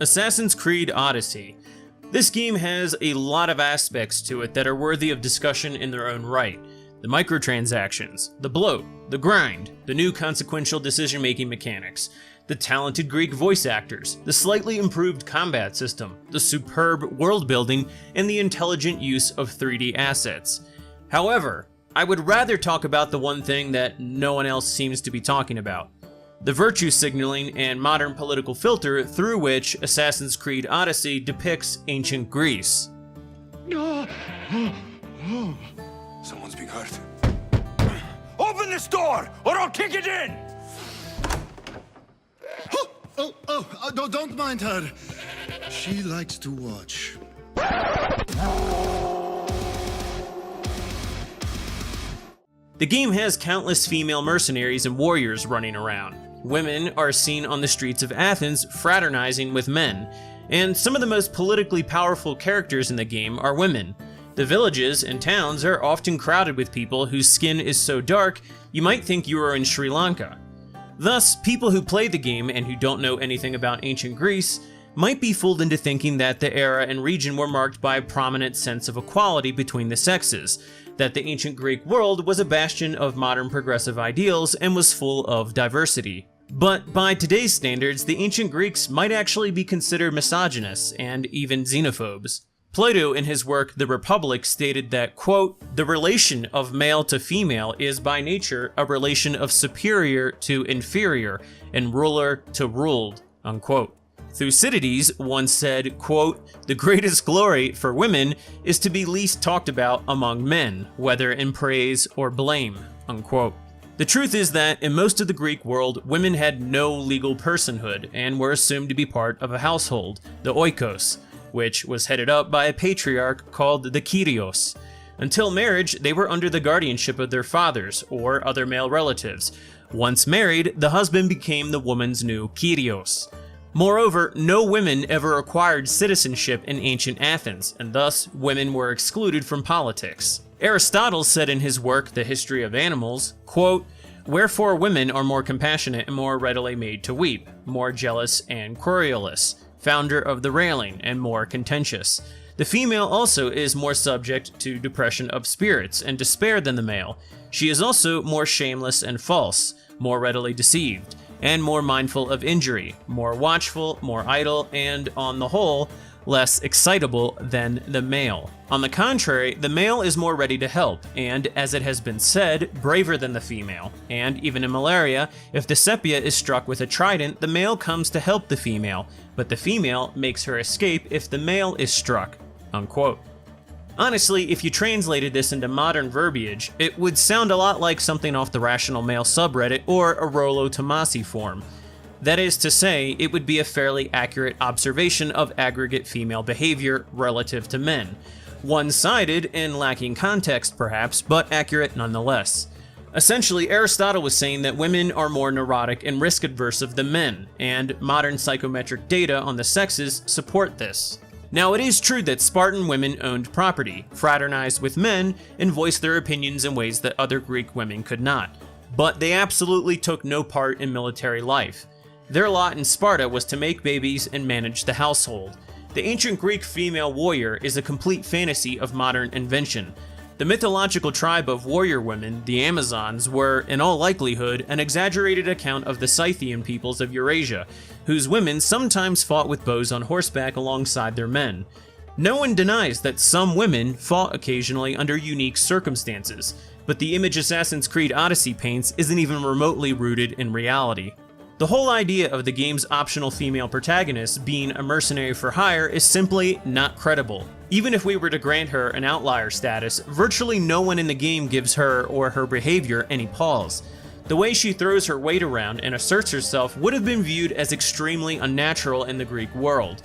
Assassin's Creed Odyssey. This game has a lot of aspects to it that are worthy of discussion in their own right. The microtransactions, the bloat, the grind, the new consequential decision-making mechanics, the talented Greek voice actors, the slightly improved combat system, the superb world building, and the intelligent use of 3D assets. However, I would rather talk about the one thing that no one else seems to be talking about: the virtue signaling and modern political filter through which Assassin's Creed Odyssey depicts ancient Greece. Someone's being hurt. Open this door, or I'll kick it in! Don't mind her. She likes to watch. The game has countless female mercenaries and warriors running around. Women are seen on the streets of Athens fraternizing with men, and some of the most politically powerful characters in the game are women. The villages and towns are often crowded with people whose skin is so dark you might think you are in Sri Lanka. Thus, people who play the game and who don't know anything about ancient Greece might be fooled into thinking that the era and region were marked by a prominent sense of equality between the sexes, that the ancient Greek world was a bastion of modern progressive ideals and was full of diversity. But by today's standards, the ancient Greeks might actually be considered misogynists and even xenophobes. Plato, in his work The Republic, stated that, quote, "The relation of male to female is by nature a relation of superior to inferior and ruler to ruled," unquote. Thucydides once said, quote, "The greatest glory for women is to be least talked about among men, whether in praise or blame," unquote. The truth is that in most of the Greek world, women had no legal personhood and were assumed to be part of a household, the oikos, which was headed up by a patriarch called the Kyrios. Until marriage, they were under the guardianship of their fathers or other male relatives. Once married, the husband became the woman's new Kyrios. Moreover, no women ever acquired citizenship in ancient Athens, and thus women were excluded from politics. Aristotle said in his work The History of Animals, quote, "Wherefore women are more compassionate and more readily made to weep, more jealous and querulous, founder of the railing, and more contentious. The female also is more subject to depression of spirits and despair than the male. She is also more shameless and false, more readily deceived, and more mindful of injury, more watchful, more idle, and, on the whole, less excitable than the male. On the contrary, the male is more ready to help, and, as it has been said, braver than the female. And even in malaria, if the sepia is struck with a trident, the male comes to help the female, but the female makes her escape if the male is struck," unquote. Honestly, if you translated this into modern verbiage, it would sound a lot like something off the Rational Male subreddit or a Rollo Tomasi forum. That is to say, it would be a fairly accurate observation of aggregate female behavior relative to men. One-sided and lacking context, perhaps, but accurate nonetheless. Essentially, Aristotle was saying that women are more neurotic and risk-averse than men, and modern psychometric data on the sexes support this. Now, it is true that Spartan women owned property, fraternized with men, and voiced their opinions in ways that other Greek women could not. But they absolutely took no part in military life. Their lot in Sparta was to make babies and manage the household. The ancient Greek female warrior is a complete fantasy of modern invention. The mythological tribe of warrior women, the Amazons, were, in all likelihood, an exaggerated account of the Scythian peoples of Eurasia, whose women sometimes fought with bows on horseback alongside their men. No one denies that some women fought occasionally under unique circumstances, but the image Assassin's Creed Odyssey paints isn't even remotely rooted in reality. The whole idea of the game's optional female protagonist being a mercenary for hire is simply not credible. Even if we were to grant her an outlier status, virtually no one in the game gives her or her behavior any pause. The way she throws her weight around and asserts herself would have been viewed as extremely unnatural in the Greek world.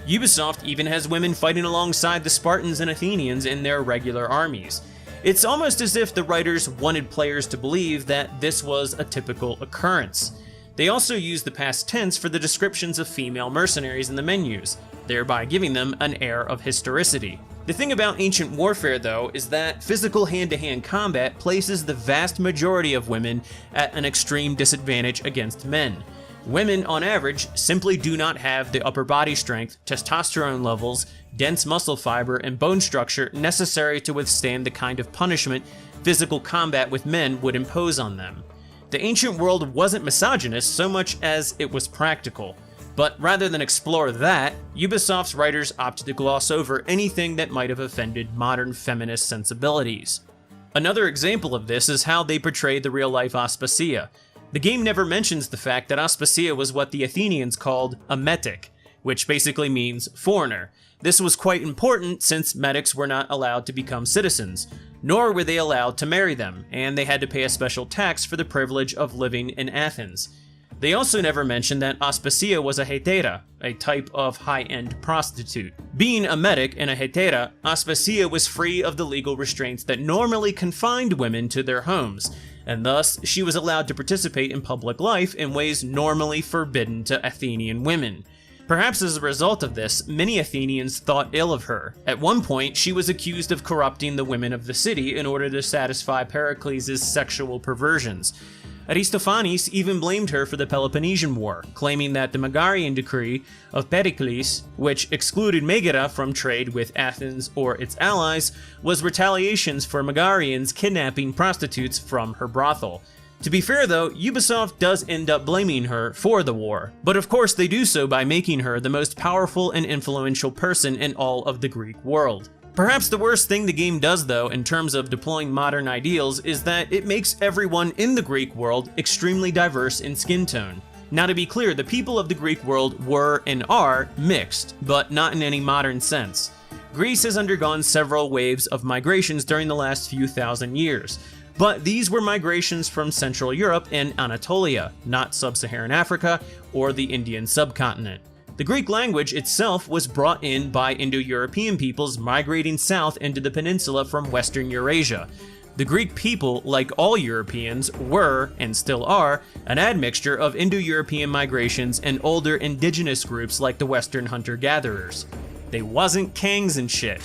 Ubisoft even has women fighting alongside the Spartans and Athenians in their regular armies. It's almost as if the writers wanted players to believe that this was a typical occurrence. They also use the past tense for the descriptions of female mercenaries in the menus, thereby giving them an air of historicity. The thing about ancient warfare, though, is that physical hand-to-hand combat places the vast majority of women at an extreme disadvantage against men. Women, on average, simply do not have the upper body strength, testosterone levels, dense muscle fiber, and bone structure necessary to withstand the kind of punishment physical combat with men would impose on them. The ancient world wasn't misogynist so much as it was practical. But rather than explore that, Ubisoft's writers opted to gloss over anything that might have offended modern feminist sensibilities. Another example of this is how they portrayed the real-life Aspasia. The game never mentions the fact that Aspasia was what the Athenians called a metic, which basically means foreigner. This was quite important since metics were not allowed to become citizens, nor were they allowed to marry them, and they had to pay a special tax for the privilege of living in Athens. They also never mentioned that Aspasia was a hetera, a type of high-end prostitute. Being a metic and a hetera, Aspasia was free of the legal restraints that normally confined women to their homes, and thus she was allowed to participate in public life in ways normally forbidden to Athenian women. Perhaps as a result of this, many Athenians thought ill of her. At one point, she was accused of corrupting the women of the city in order to satisfy Pericles' sexual perversions. Aristophanes even blamed her for the Peloponnesian War, claiming that the Megarian decree of Pericles, which excluded Megara from trade with Athens or its allies, was retaliations for Megarians kidnapping prostitutes from her brothel. To be fair though, Ubisoft does end up blaming her for the war, but of course they do so by making her the most powerful and influential person in all of the Greek world. Perhaps the worst thing the game does though in terms of deploying modern ideals is that it makes everyone in the Greek world extremely diverse in skin tone. Now to be clear, the people of the Greek world were and are mixed, but not in any modern sense. Greece has undergone several waves of migrations during the last few thousand years, but these were migrations from Central Europe and Anatolia, not Sub-Saharan Africa or the Indian subcontinent. The Greek language itself was brought in by Indo-European peoples migrating south into the peninsula from Western Eurasia. The Greek people, like all Europeans, were, and still are, an admixture of Indo-European migrations and older indigenous groups like the Western hunter-gatherers. They wasn't kings and shit.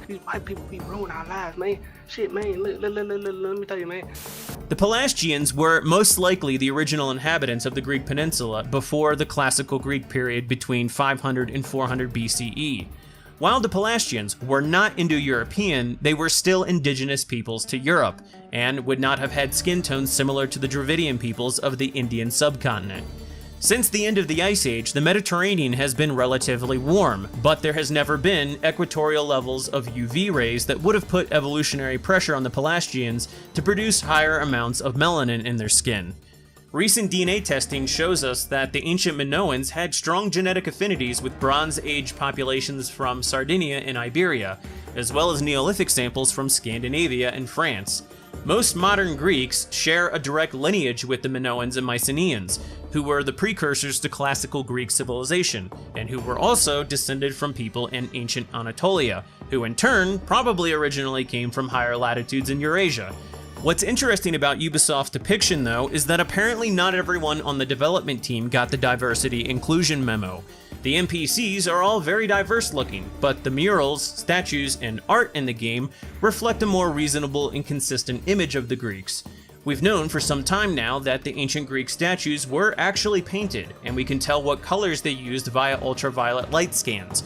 These white people be ruining our lives, man. Shit, man, let me tell you, man. The Pelasgians were most likely the original inhabitants of the Greek peninsula before the classical Greek period between 500 and 400 BCE. While the Pelasgians were not Indo-European, they were still indigenous peoples to Europe, and would not have had skin tones similar to the Dravidian peoples of the Indian subcontinent. Since the end of the Ice Age, the Mediterranean has been relatively warm, but there has never been equatorial levels of UV rays that would have put evolutionary pressure on the Pelasgians to produce higher amounts of melanin in their skin. Recent DNA testing shows us that the ancient Minoans had strong genetic affinities with Bronze Age populations from Sardinia and Iberia, as well as Neolithic samples from Scandinavia and France. Most modern Greeks share a direct lineage with the Minoans and Mycenaeans, who were the precursors to classical Greek civilization, and who were also descended from people in ancient Anatolia, who in turn probably originally came from higher latitudes in Eurasia. What's interesting about Ubisoft's depiction though is that apparently not everyone on the development team got the diversity inclusion memo. The NPCs are all very diverse looking, but the murals, statues, and art in the game reflect a more reasonable and consistent image of the Greeks. We've known for some time now that the ancient Greek statues were actually painted, and we can tell what colors they used via ultraviolet light scans.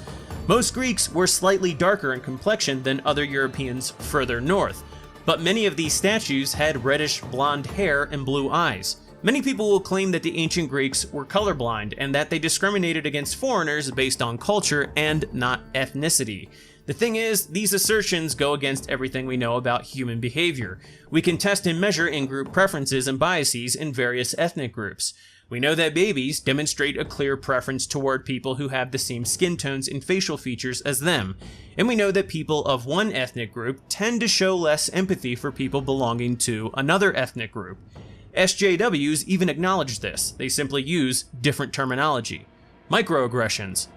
Most Greeks were slightly darker in complexion than other Europeans further north, but many of these statues had reddish blonde hair and blue eyes. Many people will claim that the ancient Greeks were colorblind and that they discriminated against foreigners based on culture and not ethnicity. The thing is, these assertions go against everything we know about human behavior. We can test and measure in-group preferences and biases in various ethnic groups. We know that babies demonstrate a clear preference toward people who have the same skin tones and facial features as them, and we know that people of one ethnic group tend to show less empathy for people belonging to another ethnic group. SJWs even acknowledge this, they simply use different terminology. Microaggressions.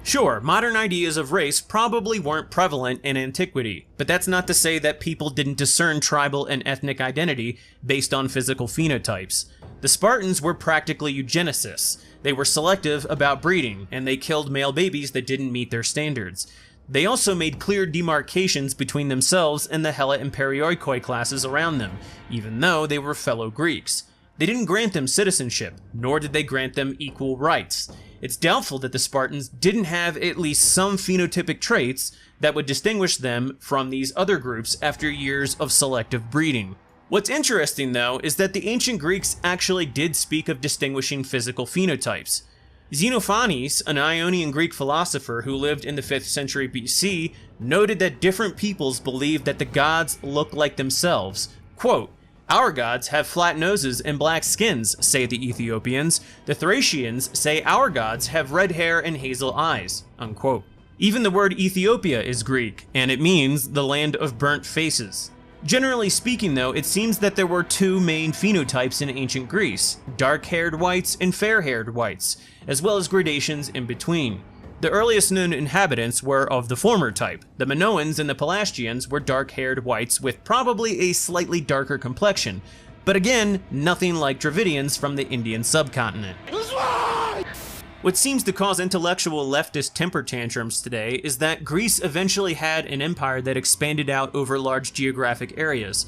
Sure, modern ideas of race probably weren't prevalent in antiquity, but that's not to say that people didn't discern tribal and ethnic identity based on physical phenotypes. The Spartans were practically eugenicists. They were selective about breeding, and they killed male babies that didn't meet their standards. They also made clear demarcations between themselves and the Hella and Perioikoi classes around them, even though they were fellow Greeks. They didn't grant them citizenship, nor did they grant them equal rights. It's doubtful that the Spartans didn't have at least some phenotypic traits that would distinguish them from these other groups after years of selective breeding. What's interesting though is that the ancient Greeks actually did speak of distinguishing physical phenotypes. Xenophanes, an Ionian Greek philosopher who lived in the 5th century BC, noted that different peoples believed that the gods looked like themselves. Quote, "Our gods have flat noses and black skins," say the Ethiopians. "The Thracians say our gods have red hair and hazel eyes." Unquote. Even the word Ethiopia is Greek, and it means the land of burnt faces. Generally speaking though, it seems that there were two main phenotypes in ancient Greece, dark-haired whites and fair-haired whites, as well as gradations in between. The earliest known inhabitants were of the former type. The Minoans and the Pelasgians were dark-haired whites with probably a slightly darker complexion, but again, nothing like Dravidians from the Indian subcontinent. What seems to cause intellectual leftist temper tantrums today is that Greece eventually had an empire that expanded out over large geographic areas.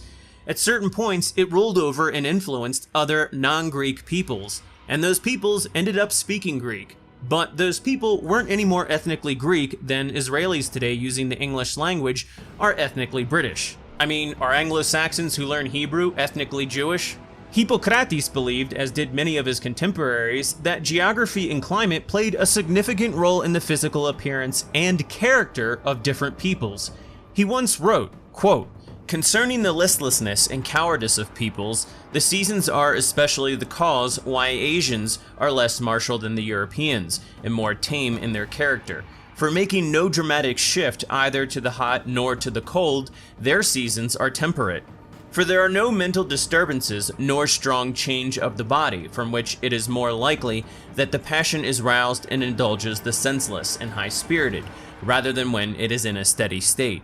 At certain points, it ruled over and influenced other non-Greek peoples, and those peoples ended up speaking Greek. But those people weren't any more ethnically Greek than Israelis today using the English language are ethnically British. I mean, are Anglo-Saxons who learn Hebrew ethnically Jewish? Hippocrates believed, as did many of his contemporaries, that geography and climate played a significant role in the physical appearance and character of different peoples. He once wrote, quote, "Concerning the listlessness and cowardice of peoples, the seasons are especially the cause why Asians are less martial than the Europeans, and more tame in their character. For making no dramatic shift either to the hot nor to the cold, their seasons are temperate. For there are no mental disturbances nor strong change of the body, from which it is more likely that the passion is roused and indulges the senseless and high-spirited, rather than when it is in a steady state.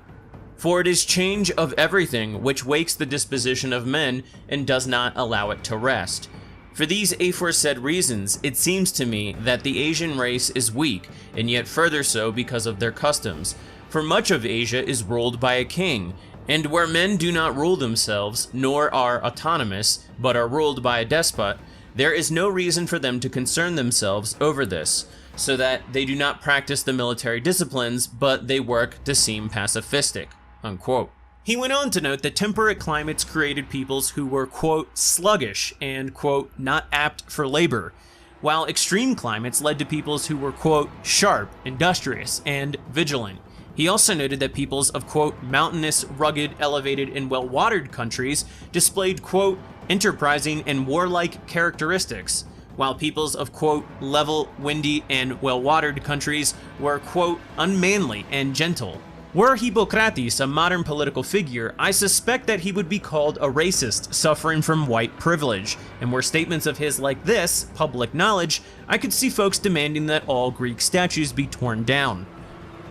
For it is change of everything which wakes the disposition of men and does not allow it to rest. For these aforesaid reasons, it seems to me that the Asian race is weak, and yet further so because of their customs. For much of Asia is ruled by a king, and where men do not rule themselves, nor are autonomous, but are ruled by a despot, there is no reason for them to concern themselves over this, so that they do not practice the military disciplines, but they work to seem pacifistic." Unquote. He went on to note that temperate climates created peoples who were, quote, "sluggish" and, quote, "not apt for labor," while extreme climates led to peoples who were, quote, "sharp, industrious, and vigilant." He also noted that peoples of, quote, "mountainous, rugged, elevated, and well-watered countries displayed, quote, enterprising and warlike characteristics, while peoples of, quote, level, windy, and well-watered countries were, quote, unmanly and gentle." Were Hippocrates a modern political figure, I suspect that he would be called a racist suffering from white privilege, and were statements of his like this public knowledge, I could see folks demanding that all Greek statues be torn down.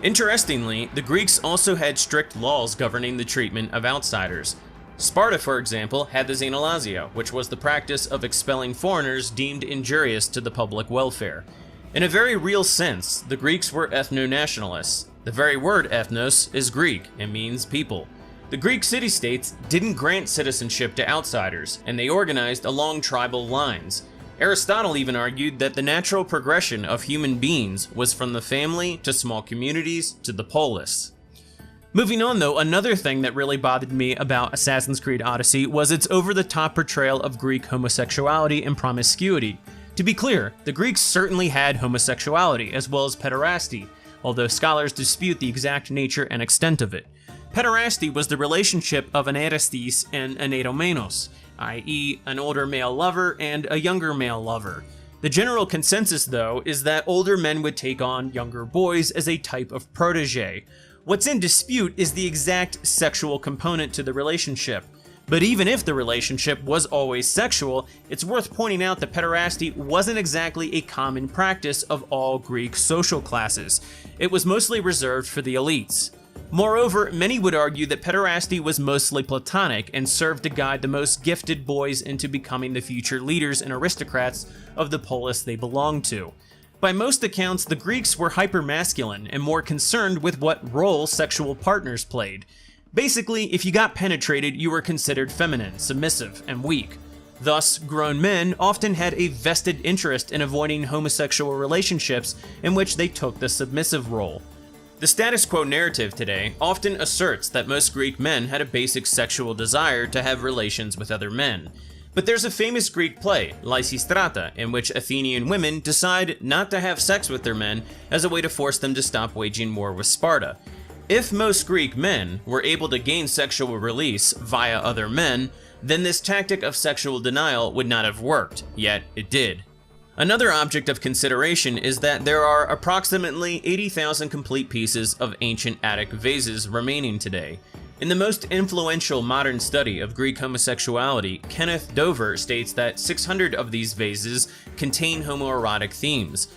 Interestingly, the Greeks also had strict laws governing the treatment of outsiders. Sparta, for example, had the xenolasia, which was the practice of expelling foreigners deemed injurious to the public welfare. In a very real sense, the Greeks were ethno-nationalists. The very word ethnos is Greek and means people. The Greek city-states didn't grant citizenship to outsiders, and they organized along tribal lines. Aristotle even argued that the natural progression of human beings was from the family to small communities to the polis. Moving on though, another thing that really bothered me about Assassin's Creed Odyssey was its over-the-top portrayal of Greek homosexuality and promiscuity. To be clear, the Greeks certainly had homosexuality as well as pederasty, although scholars dispute the exact nature and extent of it. Pederasty was the relationship of an Arestes and an Eidomenos, i.e. an older male lover and a younger male lover. The general consensus, though, is that older men would take on younger boys as a type of protege. What's in dispute is the exact sexual component to the relationship. But even if the relationship was always sexual, it's worth pointing out that pederasty wasn't exactly a common practice of all Greek social classes. It was mostly reserved for the elites. Moreover, many would argue that pederasty was mostly platonic and served to guide the most gifted boys into becoming the future leaders and aristocrats of the polis they belonged to. By most accounts, the Greeks were hypermasculine and more concerned with what role sexual partners played. Basically, if you got penetrated, you were considered feminine, submissive, and weak. Thus, grown men often had a vested interest in avoiding homosexual relationships in which they took the submissive role. The status quo narrative today often asserts that most Greek men had a basic sexual desire to have relations with other men. But there's a famous Greek play, Lysistrata, in which Athenian women decide not to have sex with their men as a way to force them to stop waging war with Sparta. If most Greek men were able to gain sexual release via other men, then this tactic of sexual denial would not have worked, yet it did. Another object of consideration is that there are approximately 80,000 complete pieces of ancient Attic vases remaining today. In the most influential modern study of Greek homosexuality, Kenneth Dover states that 600 of these vases contain homoerotic themes.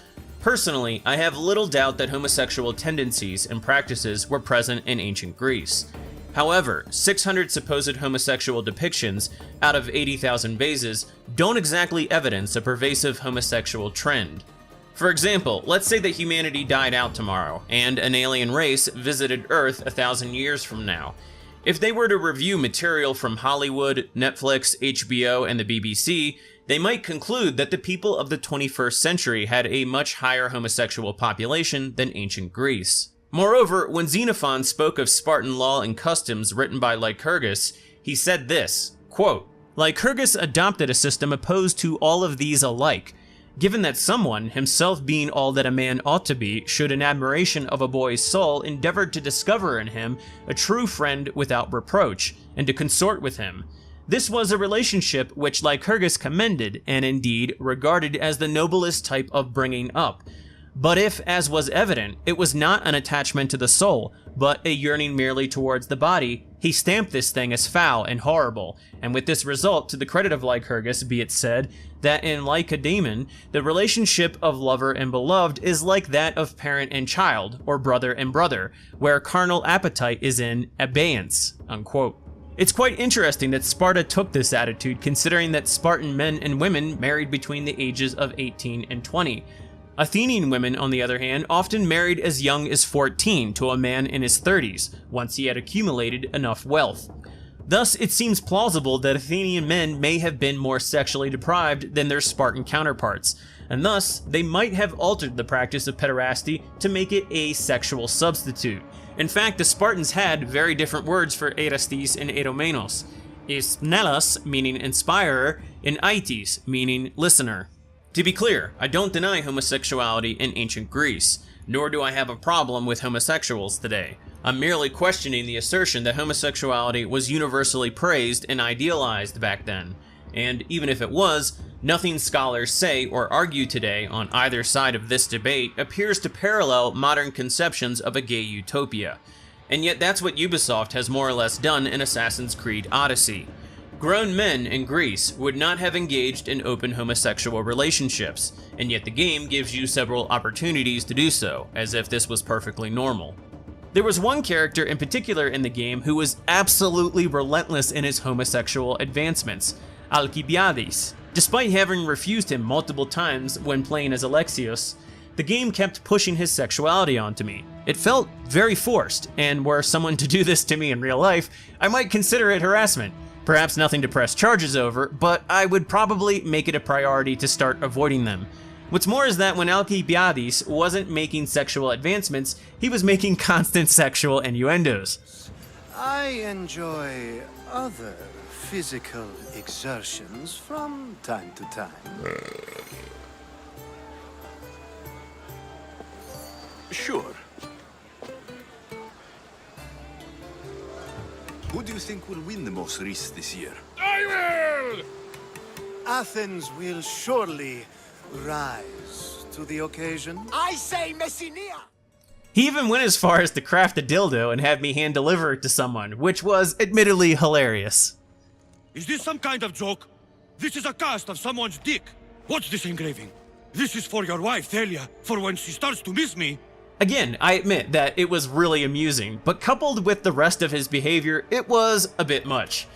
Personally, I have little doubt that homosexual tendencies and practices were present in ancient Greece. However, 600 supposed homosexual depictions out of 80,000 vases don't exactly evidence a pervasive homosexual trend. For example, let's say that humanity died out tomorrow, and an alien race visited Earth 1,000 years from now. If they were to review material from Hollywood, Netflix, HBO, and the BBC, they might conclude that the people of the 21st century had a much higher homosexual population than ancient Greece. Moreover, when Xenophon spoke of Spartan law and customs written by Lycurgus, he said this, quote, "Lycurgus adopted a system opposed to all of these alike, given that someone, himself being all that a man ought to be, should in admiration of a boy's soul endeavor to discover in him a true friend without reproach, and to consort with him. This was a relationship which Lycurgus commended, and indeed regarded as the noblest type of bringing up. But if, as was evident, it was not an attachment to the soul, but a yearning merely towards the body, he stamped this thing as foul and horrible, and with this result, to the credit of Lycurgus be it said, that in Lacedaemon, the relationship of lover and beloved is like that of parent and child, or brother and brother, where carnal appetite is in abeyance," unquote. It's quite interesting that Sparta took this attitude, considering that Spartan men and women married between the ages of 18 and 20. Athenian women, on the other hand, often married as young as 14 to a man in his 30s, once he had accumulated enough wealth. Thus, it seems plausible that Athenian men may have been more sexually deprived than their Spartan counterparts, and thus, they might have altered the practice of pederasty to make it a sexual substitute. In fact, the Spartans had very different words for erastes and eromenos, isnelos meaning inspirer, and aitis meaning listener. To be clear, I don't deny homosexuality in ancient Greece, nor do I have a problem with homosexuals today. I'm merely questioning the assertion that homosexuality was universally praised and idealized back then, and even if it was, nothing scholars say or argue today on either side of this debate appears to parallel modern conceptions of a gay utopia. And yet that's what Ubisoft has more or less done in Assassin's Creed Odyssey. Grown men in Greece would not have engaged in open homosexual relationships, and yet the game gives you several opportunities to do so, as if this was perfectly normal. There was one character in particular in the game who was absolutely relentless in his homosexual advancements, Alcibiades. Despite having refused him multiple times when playing as Alexios, the game kept pushing his sexuality onto me. It felt very forced, and were someone to do this to me in real life, I might consider it harassment. Perhaps nothing to press charges over, but I would probably make it a priority to start avoiding them. What's more is that when Alcibiades wasn't making sexual advancements, he was making constant sexual innuendos. I enjoy other physical exertions from time to time. Sure. Who do you think will win the most race this year? I will! Athens will surely rise to the occasion. I say Messinia! He even went as far as to craft a dildo and have me hand deliver it to someone, which was admittedly hilarious. Is this some kind of joke? This is a cast of someone's dick. What's this engraving? This is for your wife, Thalia, for when she starts to miss me. Again, I admit that it was really amusing, but coupled with the rest of his behavior, it was a bit much.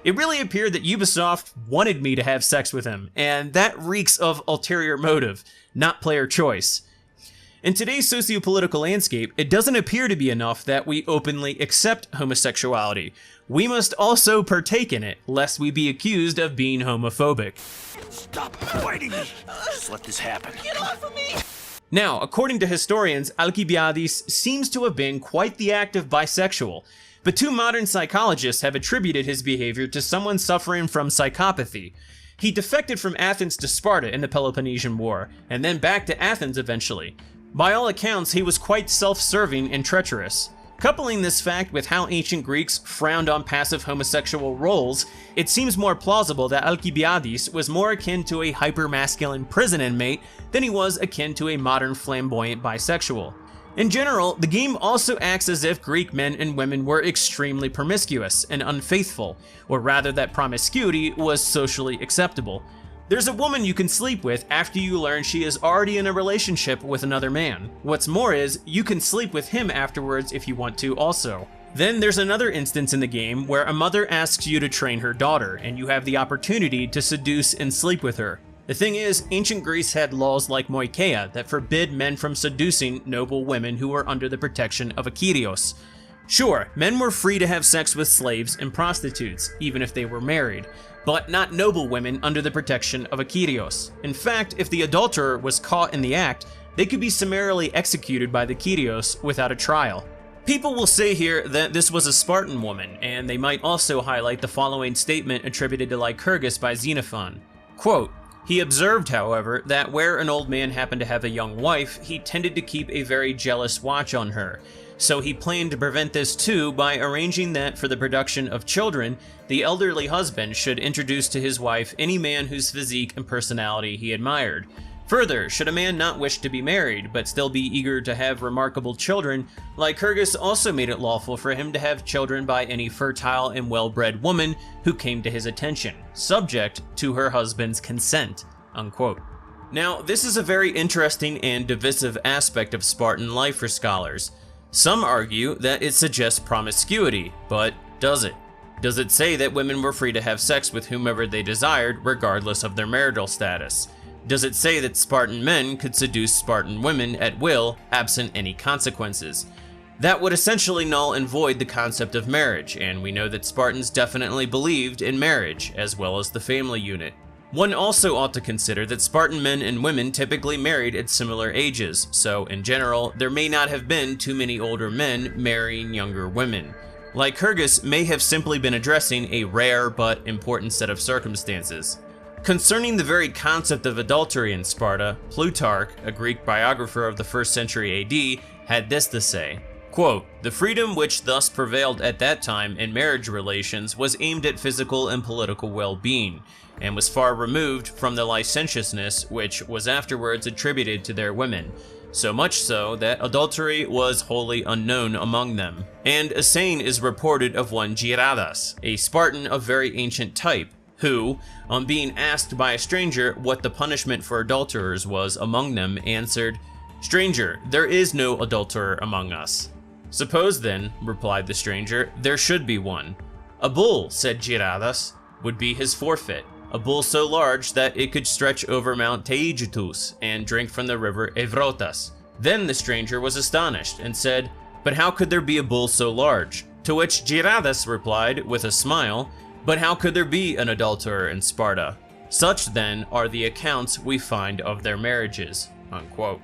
It really appeared that Ubisoft wanted me to have sex with him, and that reeks of ulterior motive, not player choice. In today's socio-political landscape, it doesn't appear to be enough that we openly accept homosexuality. We must also partake in it, lest we be accused of being homophobic. Stop fighting me! Just let this happen. Get off of me! Now, according to historians, Alcibiades seems to have been quite the active bisexual, but two modern psychologists have attributed his behavior to someone suffering from psychopathy. He defected from Athens to Sparta in the Peloponnesian War, and then back to Athens eventually. By all accounts, he was quite self-serving and treacherous. Coupling this fact with how ancient Greeks frowned on passive homosexual roles, it seems more plausible that Alcibiades was more akin to a hyper-masculine prison inmate than he was akin to a modern flamboyant bisexual. In general, the game also acts as if Greek men and women were extremely promiscuous and unfaithful, or rather that promiscuity was socially acceptable. There's a woman you can sleep with after you learn she is already in a relationship with another man. What's more is, you can sleep with him afterwards if you want to also. Then there's another instance in the game where a mother asks you to train her daughter, and you have the opportunity to seduce and sleep with her. The thing is, ancient Greece had laws like moikeia that forbid men from seducing noble women who were under the protection of a kyrios. Sure, men were free to have sex with slaves and prostitutes, even if they were married, but not noble women under the protection of a kyrios. In fact, if the adulterer was caught in the act, they could be summarily executed by the kyrios without a trial. People will say here that this was a Spartan woman, and they might also highlight the following statement attributed to Lycurgus by Xenophon. Quote, "He observed, however, that where an old man happened to have a young wife, he tended to keep a very jealous watch on her. So he planned to prevent this too by arranging that for the production of children, the elderly husband should introduce to his wife any man whose physique and personality he admired. Further, should a man not wish to be married, but still be eager to have remarkable children, Lycurgus also made it lawful for him to have children by any fertile and well-bred woman who came to his attention, subject to her husband's consent." Unquote. Now, this is a very interesting and divisive aspect of Spartan life for scholars. Some argue that it suggests promiscuity, but does it? Does it say that women were free to have sex with whomever they desired, regardless of their marital status? Does it say that Spartan men could seduce Spartan women at will, absent any consequences? That would essentially null and void the concept of marriage, and we know that Spartans definitely believed in marriage, as well as the family unit. One also ought to consider that Spartan men and women typically married at similar ages, so in general, there may not have been too many older men marrying younger women. Lycurgus may have simply been addressing a rare but important set of circumstances. Concerning the very concept of adultery in Sparta, Plutarch, a Greek biographer of the 1st century AD, had this to say, quote, "The freedom which thus prevailed at that time in marriage relations was aimed at physical and political well-being, and was far removed from the licentiousness which was afterwards attributed to their women, so much so that adultery was wholly unknown among them." And a saying is reported of one Giradas, a Spartan of very ancient type, who, on being asked by a stranger what the punishment for adulterers was among them, answered, "Stranger, there is no adulterer among us." "Suppose then," replied the stranger, "there should be one." "A bull," said Giradas, "would be his forfeit, a bull so large that it could stretch over Mount Taygetus and drink from the river Evrotas." Then the stranger was astonished and said, "But how could there be a bull so large?" To which Giradas replied with a smile, "But how could there be an adulterer in Sparta? Such then are the accounts we find of their marriages." Unquote.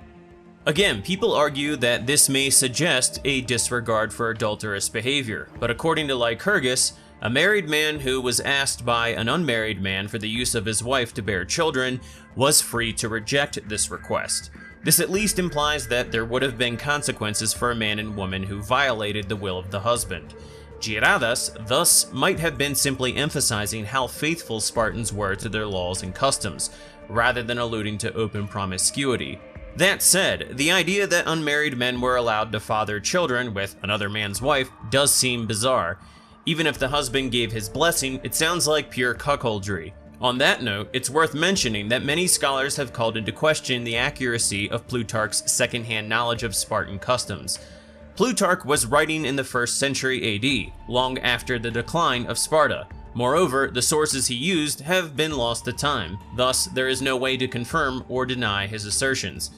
Again, people argue that this may suggest a disregard for adulterous behavior, but according to Lycurgus, a married man who was asked by an unmarried man for the use of his wife to bear children was free to reject this request. This at least implies that there would have been consequences for a man and woman who violated the will of the husband. Giradas thus might have been simply emphasizing how faithful Spartans were to their laws and customs, rather than alluding to open promiscuity. That said, the idea that unmarried men were allowed to father children with another man's wife does seem bizarre. Even if the husband gave his blessing, it sounds like pure cuckoldry. On that note, it's worth mentioning that many scholars have called into question the accuracy of Plutarch's second-hand knowledge of Spartan customs. Plutarch was writing in the 1st century AD, long after the decline of Sparta. Moreover, the sources he used have been lost to time, thus there is no way to confirm or deny his assertions.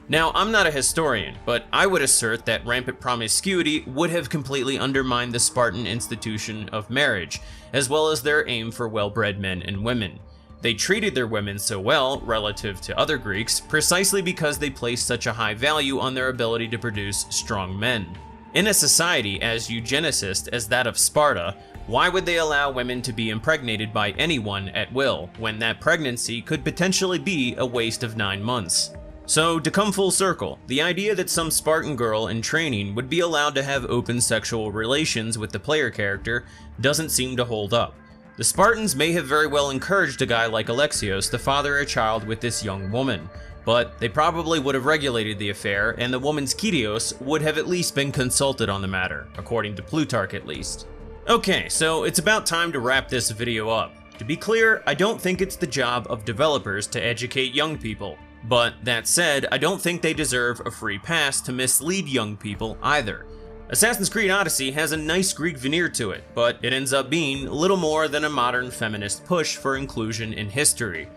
Now, I'm not a historian, but I would assert that rampant promiscuity would have completely undermined the Spartan institution of marriage, as well as their aim for well-bred men and women. They treated their women so well, relative to other Greeks, precisely because they placed such a high value on their ability to produce strong men. In a society as eugenicist as that of Sparta, why would they allow women to be impregnated by anyone at will, when that pregnancy could potentially be a waste of 9 months? So, to come full circle, the idea that some Spartan girl in training would be allowed to have open sexual relations with the player character doesn't seem to hold up. The Spartans may have very well encouraged a guy like Alexios to father a child with this young woman, but they probably would have regulated the affair, and the woman's Kyrios would have at least been consulted on the matter, according to Plutarch at least. Okay, so it's about time to wrap this video up. To be clear, I don't think it's the job of developers to educate young people, but that said, I don't think they deserve a free pass to mislead young people either. Assassin's Creed Odyssey has a nice Greek veneer to it, but it ends up being little more than a modern feminist push for inclusion in history.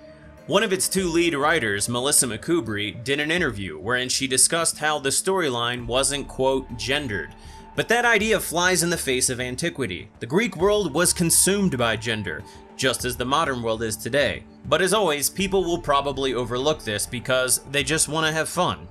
One of its 2 lead writers, Melissa McCubry, did an interview wherein she discussed how the storyline wasn't, quote, gendered. But that idea flies in the face of antiquity. The Greek world was consumed by gender, just as the modern world is today. But as always, people will probably overlook this because they just want to have fun.